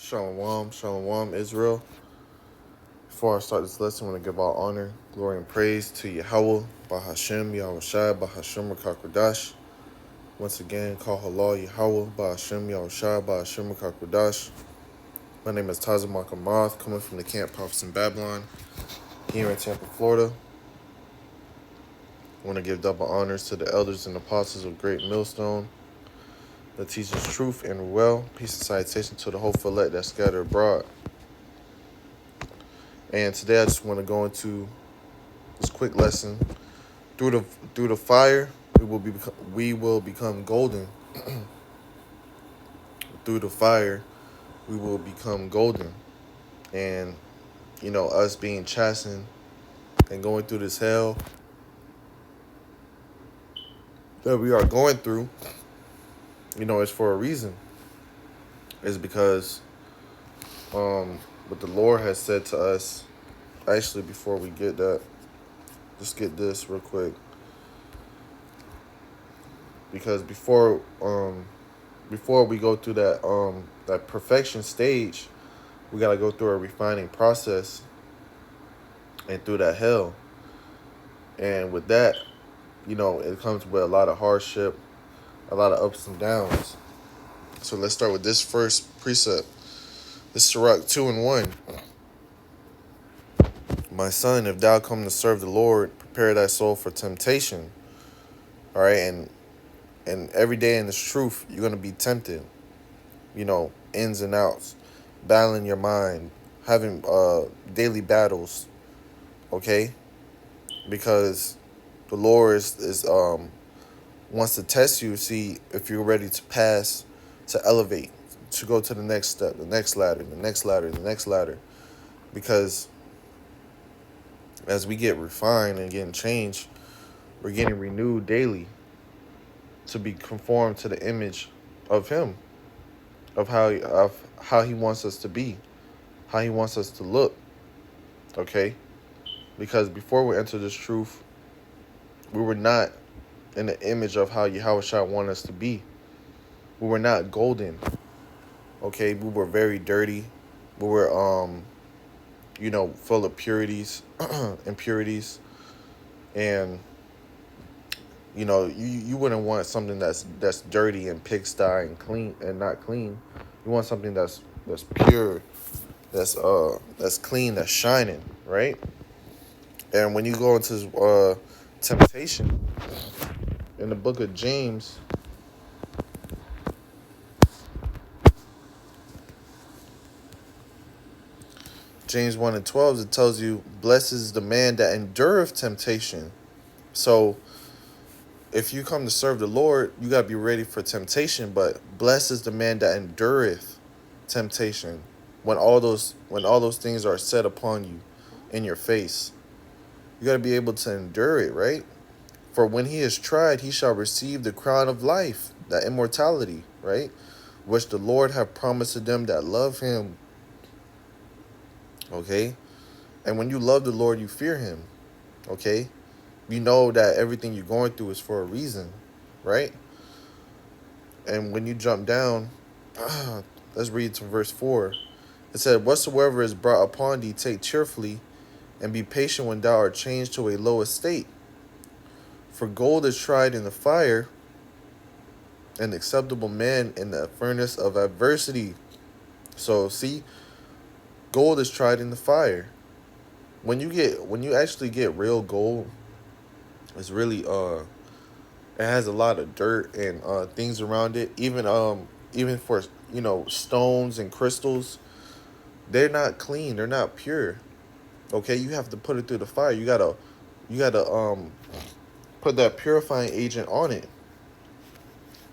Shalom, shalom, Israel. Before I start this lesson, I want to give all honor, glory, and praise to Yahweh, Bahashem, Yahweh Shai, Bahashem, Rakakwadash. Once again, call halal Yahweh, Bahashem, Yahweh Shai, Bahashem, Rakakwadash. My name is Tazim Makamath, coming from the Camp Prophets in Babylon, here in Tampa, Florida. I want to give double honors to the elders and apostles of Great Millstone that teaches truth and well. Peace and salutation to the hopeful elect that scatter abroad. And today I just want to go into this quick lesson. Through the fire, we will become golden. Through the fire, we will become golden. And us being chastened and going through this hell that we are going through, it's for a reason. It's because what the Lord has said to us. Actually, before we get that, just get this real quick. Because before we go through that perfection stage, we gotta go through a refining process and through that hell. And with that, it comes with a lot of hardship, a lot of ups and downs. So let's start with this first precept. This is Sirach 2:1. My son, if thou come to serve the Lord, prepare thy soul for temptation. All right, and every day in this truth, you're gonna be tempted. Ins and outs, battling your mind, having daily battles. Okay, because the Lord is wants to test you, see if you're ready to pass, to elevate, to go to the next step, the next ladder, the next ladder, the next ladder. Because as we get refined and getting changed, we're getting renewed daily to be conformed to the image of Him, of how He wants us to be, how He wants us to look. Okay, because before we enter this truth, we were not in the image of how Yahushua wanted us to be. We were not golden. Okay, we were very dirty. We were full of impurities, and you wouldn't want something that's dirty and pigsty and clean and not clean. You want something that's pure, that's clean, that's shining, right? And when you go into temptation in the book of James, James 1:12, it tells you, blessed is the man that endureth temptation. So if you come to serve the Lord, you gotta be ready for temptation. But blessed is the man that endureth temptation. When all those things are set upon you, in your face, you gotta be able to endure it, right? For when he is tried, he shall receive the crown of life, that immortality, right? Which the Lord hath promised to them that love him. Okay? And when you love the Lord, you fear him. Okay? You know that everything you're going through is for a reason, right? And when you jump down, let's read to verse 4. It said, whatsoever is brought upon thee, take cheerfully, and be patient when thou art changed to a low estate. For gold is tried in the fire, an acceptable man in the furnace of adversity. So see, gold is tried in the fire. When you actually get real gold, it's really it has a lot of dirt and things around it. Even for stones and crystals, they're not clean. They're not pure. Okay, you have to put it through the fire. You gotta put that purifying agent on it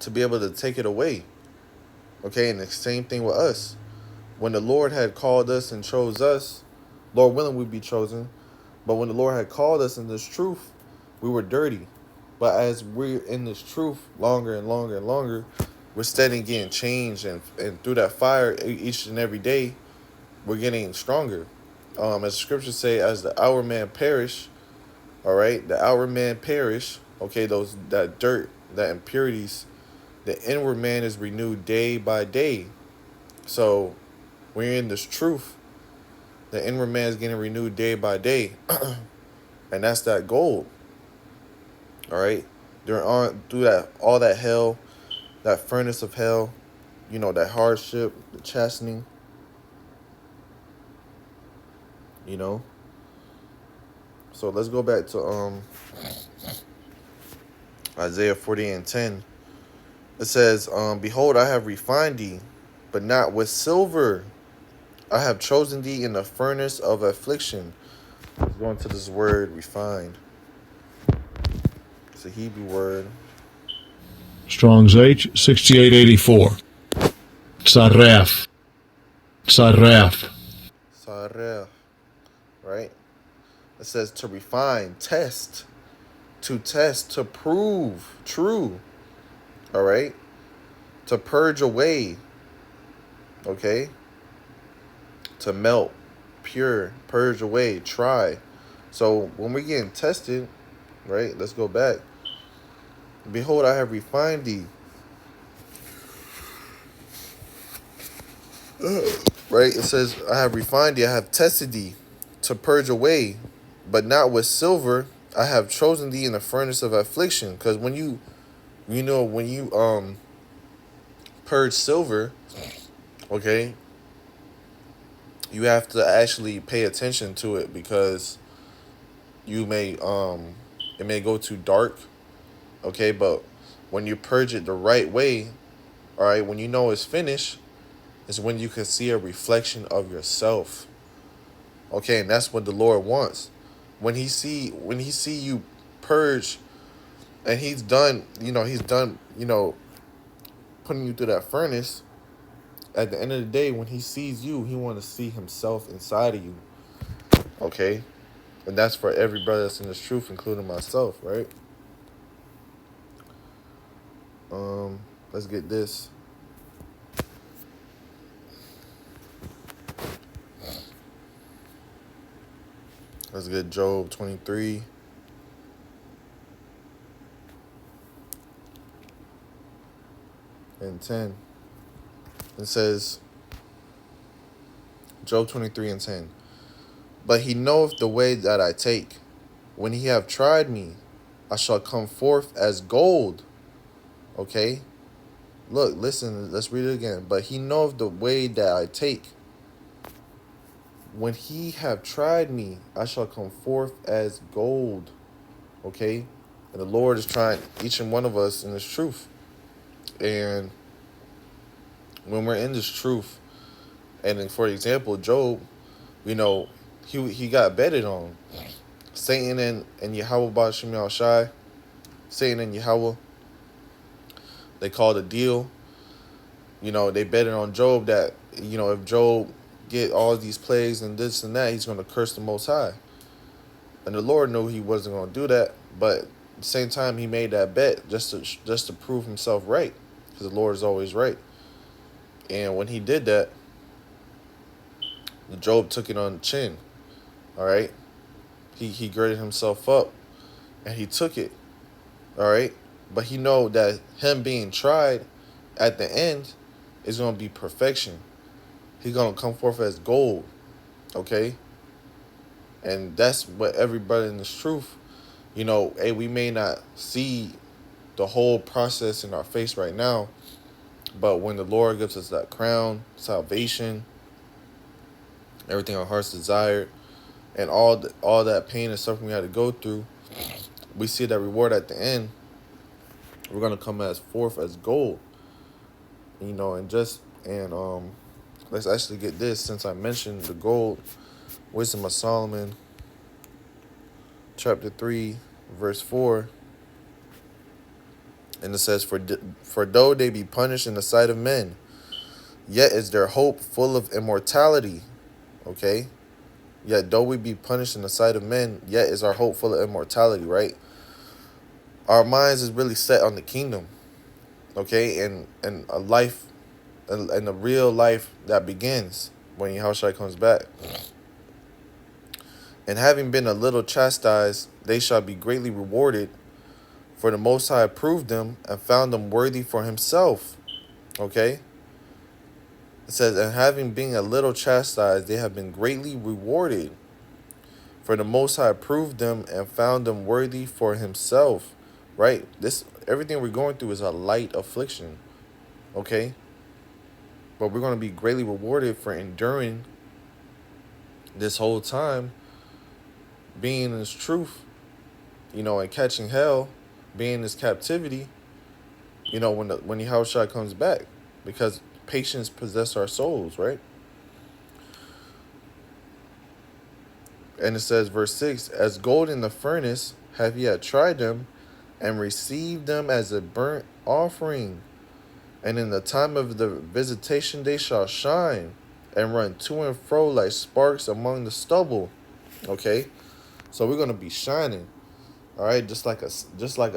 to be able to take it away. Okay, and the same thing with us. When the Lord had called us and chose us, Lord willing we'd be chosen, but when the Lord had called us in this truth, we were dirty. But as we're in this truth longer and longer and longer, we're steadily getting changed, and through that fire each and every day, we're getting stronger. As the scriptures say, as the outward man perish, all right, the outward man perish, okay, that dirt, that impurities, the inward man is renewed day by day. So when you're in this truth, the inward man is getting renewed day by day. And that's that gold. All right. Through that all that hell, that furnace of hell, that hardship, the chastening, you know. So let's go back to Isaiah 48:10. It says, behold, I have refined thee, but not with silver. I have chosen thee in the furnace of affliction. Let's go into this word refined. It's a Hebrew word. Strong's H 6884. Saref. Saref. Sareh, right? It says to refine, test, to prove true. All right? To purge away, okay? To melt, pure, purge away, try. So when we're getting tested, right? Let's go back. Behold, I have refined thee. Right? It says, I have refined thee, I have tested thee to purge away, but not with silver. I have chosen thee in the furnace of affliction. Because when you purge silver, okay, you have to actually pay attention to it, because you may it may go too dark, okay, but when you purge it the right way, all right, when you know it's finished, is when you can see a reflection of yourself. Okay, and that's what the Lord wants. When he see you purge, and he's done, putting you through that furnace. At the end of the day, when he sees you, he want to see himself inside of you. Okay, and that's for every brother that's in this truth, including myself, right? Let's get this. Let's get Job 23. And 10. It says, Job 23 and 10. But he knoweth the way that I take. When he have tried me, I shall come forth as gold. Okay? Look, listen, let's read it again. But he knoweth the way that I take. When he have tried me, I shall come forth as gold. Okay? And the Lord is trying each and one of us in this truth. And when we're in this truth, and then, for example, Job, he got betted on. Satan and Yahweh Ba'Shem Yahushai, Satan and Yahweh, they called a deal. They betted on Job that, if Job get all these plagues and this and that, he's going to curse the Most High. And the Lord knew he wasn't going to do that, but at the same time, he made that bet just to prove himself right, because the Lord is always right. And when he did that, Job took it on the chin. All right, he girded himself up, and he took it. All right, but he know that him being tried, at the end, is going to be perfection. He's going to come forth as gold. Okay, and that's what everybody in this truth, hey, we may not see the whole process in our face right now, but when the Lord gives us that crown, salvation, everything our hearts desire, and all that pain and suffering we had to go through, we see that reward at the end. We're gonna come as forth as gold, and let's actually get this, since I mentioned the gold. Wisdom of Solomon, chapter 3, verse 4, and it says, For though they be punished in the sight of men, yet is their hope full of immortality. Okay? Yet though we be punished in the sight of men, yet is our hope full of immortality, right? Our minds is really set on the kingdom, okay? And a life, and a real life that begins when Yahushua comes back. And having been a little chastised, they shall be greatly rewarded. For the Most High approved them and found them worthy for himself. Okay? It says, and having been a little chastised, they have been greatly rewarded. For the Most High proved them and found them worthy for himself. Right? This everything we're going through is a light affliction. Okay? But we're going to be greatly rewarded for enduring this whole time, being in this truth, and catching hell, being in this captivity, when the Yahushua comes back. Because patience possess our souls, right? And it says, verse 6, as gold in the furnace have ye tried them, and received them as a burnt offering. And in the time of the visitation they shall shine, and run to and fro like sparks among the stubble. Okay? So we're gonna be shining. Alright, just like a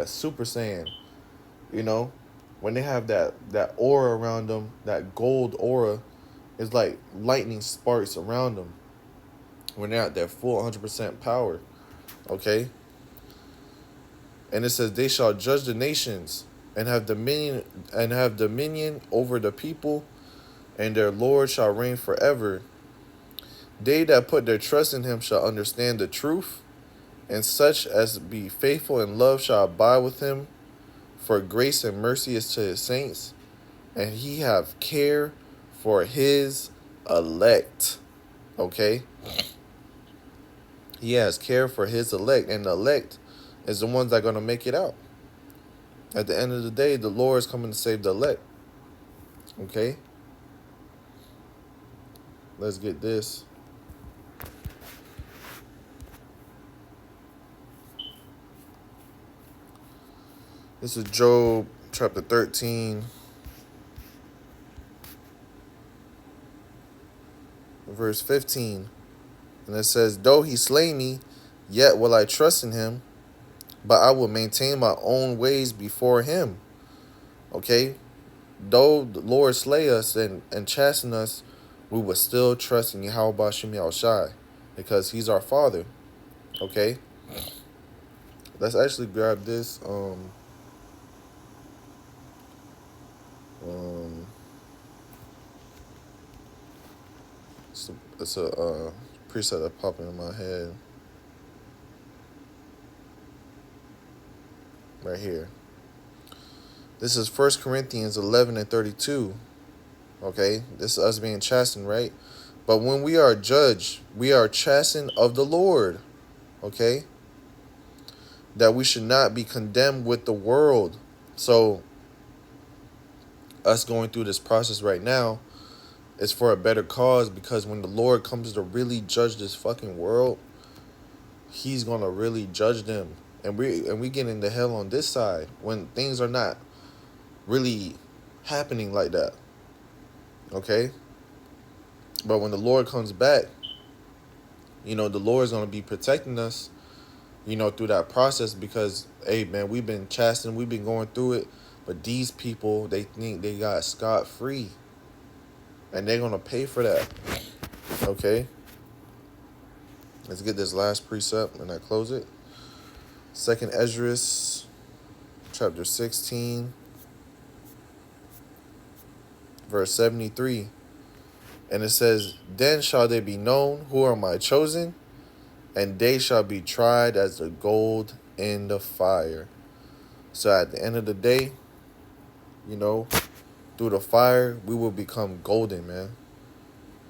super saiyan. When they have that aura around them, that gold aura, it's like lightning sparks around them when they're at their full 100% power. Okay? And it says, they shall judge the nations and have dominion over the people, and their Lord shall reign forever. They that put their trust in him shall understand the truth, and such as be faithful in love shall abide with him. For grace and mercy is to his saints, and he have care for his elect. Okay? He has care for his elect, and the elect is the ones that are going to make it out. At the end of the day, the Lord is coming to save the elect. Okay? Let's get this. This is Job chapter 13, verse 15. And it says, though he slay me, yet will I trust in him, but I will maintain my own ways before him. Okay? Though the Lord slay us and chasten us, we will still trust in Yahweh Bashim Yahushai, because he's our Father. Okay? Let's actually grab this. It's a preset that popped in my head. Right here. This is 1 Corinthians 11 and 32. Okay? This is us being chastened, right? But when we are judged, we are chastened of the Lord. Okay? That we should not be condemned with the world. So, us going through this process right now is for a better cause, because when the Lord comes to really judge this fucking world, he's gonna really judge them. And we get into hell on this side when things are not really happening like that. Okay? But when the Lord comes back, the Lord's gonna be protecting us, through that process, because, hey man, we've been chastened, we've been going through it, but these people, they think they got scot-free. And they're gonna pay for that. Okay? Let's get this last precept and I close it. 2nd Esdras, chapter 16, verse 73. And it says, then shall they be known who are my chosen, and they shall be tried as the gold in the fire. So at the end of the day, through the fire, we will become golden, man.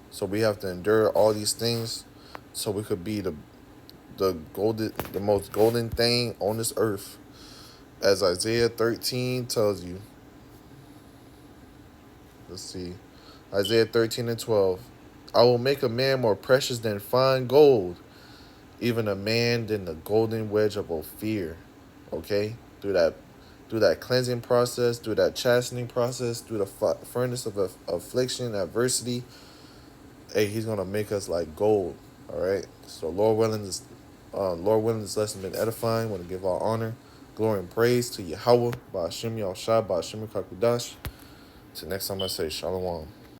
So we have to endure all these things so we could be the most golden thing on this earth, as Isaiah 13 tells you. Let's see. Isaiah 13 and 12. I will make a man more precious than fine gold, even a man than the golden wedge of Ophir. Okay? Through that cleansing process, through that chastening process, through the furnace of affliction, adversity, hey, he's going to make us like gold. All right? So Lord willing, this lesson has been edifying. I want to give all honor, glory, and praise to Yahweh, Ba'ashim Yahushua, Ba'ashim Kakudash. Till next time I say Shalom.